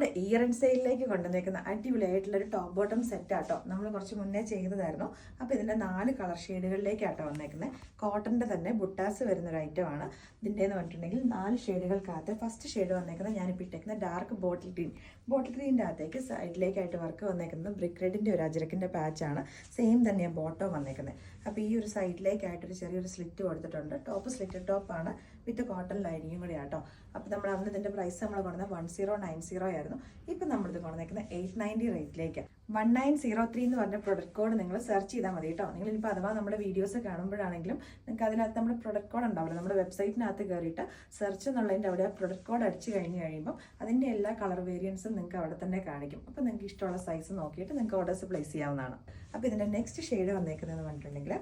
നമ്മുടെ year and സെയിലിലേക്ക് കൊണ്ടുവന്നേക്കുന്ന അടിപൊളിയായിട്ടുള്ളൊരു ടോപ്പ് ബോട്ടം സെറ്റ് ആട്ടോ. നമ്മൾ കുറച്ച് മുന്നേ ചെയ്തതായിരുന്നു. അപ്പോൾ ഇതിൻ്റെ 4 കളർ ഷെയ്ഡുകളിലേക്കാട്ടോ വന്നേക്കുന്നത്. കോട്ടൻ്റെ തന്നെ ബുട്ടാസ് വരുന്നൊരു ഐറ്റമാണ്. ഇതിൻ്റെന്ന് പറഞ്ഞിട്ടുണ്ടെങ്കിൽ 4 ഷെയ്ഡുകൾക്കകത്ത് ഫസ്റ്റ് ഷെയ്ഡ് വന്നേക്കുന്നത് ഞാനിപ്പോൾ ഇട്ടേക്കുന്ന ഡാർക്ക് ബോട്ടിൽ ഗ്രീൻ്റെ അകത്തേക്ക് സൈഡിലേക്കായിട്ട് വർക്ക് വന്നേക്കുന്നത് ബ്രിക്ക് റെഡിൻ്റെ ഒരു അജരക്കിൻ്റെ പാച്ചാണ്. സെയിം തന്നെയാണ് ബോട്ടം വന്നേക്കുന്നത്. അപ്പോൾ ഈ ഒരു സൈഡിലേക്കായിട്ടൊരു ചെറിയൊരു സ്ലിറ്റ് കൊടുത്തിട്ടുണ്ട്. ടോപ്പ് സ്ലിറ്റ് ടോപ്പാണ് വിത്ത് കോട്ടൺ ലൈനിങ്ങും കൂടി ആട്ടോ. അപ്പോൾ നമ്മൾ അന്ന് ഇതിൻ്റെ പ്രൈസ് നമ്മൾ കൊടുക്കുന്നത് 1090 ആയിരുന്നു. ഇപ്പം നമ്മളിത് കൊണ്ടുവന്നേക്കുന്നത് 890 റേറ്റിലേക്ക്. 1903 എന്ന് പറഞ്ഞ പ്രൊഡക്റ്റ് കോഡ് നിങ്ങൾ സെർച്ച് ചെയ്താൽ മതി കേട്ടോ. നിങ്ങളിപ്പോൾ അഥവാ നമ്മുടെ വീഡിയോസ് കാണുമ്പോഴാണെങ്കിലും നിങ്ങൾക്ക് അതിനകത്ത് നമ്മുടെ പ്രൊഡക്റ്റ് കോഡ് ഉണ്ടാവില്ല. നമ്മുടെ വെബ്സൈറ്റിനകത്ത് കയറിയിട്ട് സെർച്ച് എന്നുള്ളതിൻ്റെ അവിടെ ആ പ്രൊഡക്റ്റ് കോഡ് അടിച്ച് കഴിയുമ്പോൾ അതിൻ്റെ എല്ലാ കളർ വേരിയൻസും നിങ്ങൾക്ക് അവിടെ തന്നെ കാണിക്കും. അപ്പോൾ നിങ്ങൾക്ക് ഇഷ്ടമുള്ള സൈസ് നോക്കിയിട്ട് നിങ്ങൾക്ക് ഓർഡേഴ്സ് പ്ലേസ് ചെയ്യാവുന്നതാണ്. അപ്പോൾ ഇതിൻ്റെ നെക്സ്റ്റ് ഷെയ്ഡ് വന്നേക്കുന്നതെന്ന് പറഞ്ഞിട്ടുണ്ടെങ്കിൽ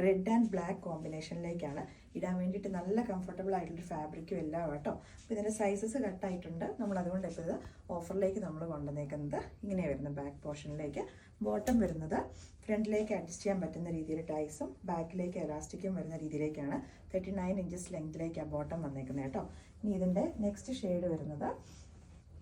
റെഡ് ആൻഡ് ബ്ലാക്ക് കോമ്പിനേഷനിലേക്കാണ്. ഇടാൻ വേണ്ടിയിട്ട് നല്ല കംഫർട്ടബിൾ ആയിട്ടുള്ളൊരു ഫാബ്രിക്കും എല്ലാം കേട്ടോ. അപ്പോൾ ഇതിൻ്റെ സൈസസ് കട്ടായിട്ടുണ്ട്. നമ്മൾ അതുകൊണ്ട് ഇപ്പോൾ ഇത് ഓഫറിലേക്ക് നമ്മൾ കൊണ്ടുവന്നേക്കുന്നത് ഇങ്ങനെയാണ് വരുന്നത്. ബാക്ക് പോർഷനിലേക്ക് ബോട്ടം വരുന്നത് ഫ്രണ്ടിലേക്ക് അഡ്ജസ്റ്റ് ചെയ്യാൻ പറ്റുന്ന രീതിയിൽ ടൈസും ബാക്കിലേക്ക് എലാസ്റ്റിക്കും വരുന്ന രീതിയിലേക്കാണ്. 39 ഇഞ്ചസ് ലെങ്തിലേക്കാണ് ബോട്ടം വന്നേക്കുന്നത് കേട്ടോ. ഇനി ഇതിൻ്റെ നെക്സ്റ്റ് ഷെയ്ഡ് വരുന്നത്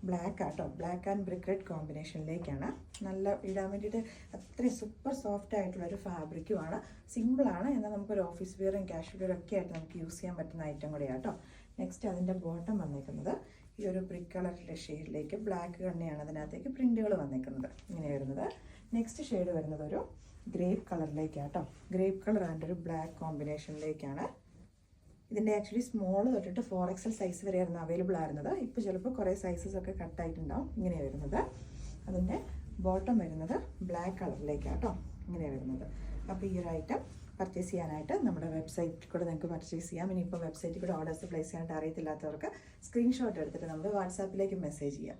ബ്ലാക്ക് ആട്ടോ. ബ്ലാക്ക് ആൻഡ് ബ്രിക്ക് റെഡ് കോമ്പിനേഷനിലേക്കാണ്. നല്ല ഇടാൻ വേണ്ടിയിട്ട് അത്രയും സൂപ്പർ സോഫ്റ്റ് ആയിട്ടുള്ളൊരു ഫാബ്രിക്കുമാണ്. സിമ്പിളാണ്, എന്നാൽ നമുക്കൊരു ഓഫീസ് വെയറും ക്യാഷ് വെയറും ഒക്കെ ആയിട്ട് നമുക്ക് യൂസ് ചെയ്യാൻ പറ്റുന്ന ഐറ്റം കൂടിയാണ് കേട്ടോ. നെക്സ്റ്റ് അതിൻ്റെ ബോട്ടം വന്നേക്കുന്നത് ഈ ഒരു ബ്രിക്ക് കളറിലെ ഷെയ്ഡിലേക്ക് ബ്ലാക്ക് തന്നെയാണ് അതിനകത്തേക്ക് പ്രിൻറ്റുകൾ വന്നേക്കുന്നത്. ഇങ്ങനെ വരുന്നത്. നെക്സ്റ്റ് ഷെയ്ഡ് വരുന്നത് ഒരു ഗ്രേപ്പ് കളറിലേക്കാണ് കേട്ടോ. ഗ്രേപ്പ് കളർ ആൻഡ് ഒരു ബ്ലാക്ക് കോമ്പിനേഷനിലേക്കാണ്. ഇതിൻ്റെ ആക്ച്വലി സ്മോൾ തൊട്ടിട്ട് 4XL സൈസ് വരെയായിരുന്നു അവൈലബിൾ ആയിരുന്നത്. ഇപ്പോൾ ചിലപ്പോൾ കുറേ സൈസസ് ഒക്കെ കട്ടായിട്ടുണ്ടാവും. ഇങ്ങനെ വരുന്നത്. അതിൻ്റെ ബോട്ടം വരുന്നത് ബ്ലാക്ക് കളറിലേക്കാണ് കേട്ടോ. ഇങ്ങനെ വരുന്നത്. അപ്പോൾ ഈ ഒരു ഐറ്റം പർച്ചേസ് ചെയ്യാനായിട്ട് നമ്മുടെ വെബ്സൈറ്റിൽ കൂടെ നിങ്ങൾക്ക് പർച്ചേസ് ചെയ്യാം. ഇനിയിപ്പോൾ വെബ്സൈറ്റിൽ കൂടെ ഓർഡേഴ്സ് പ്ലേസ് ചെയ്യാനായിട്ട് അറിയത്തില്ലാത്തവർക്ക് സ്ക്രീൻഷോട്ട് എടുത്തിട്ട് നമ്മുടെ വാട്സാപ്പിലേക്ക് മെസ്സേജ് ചെയ്യാം.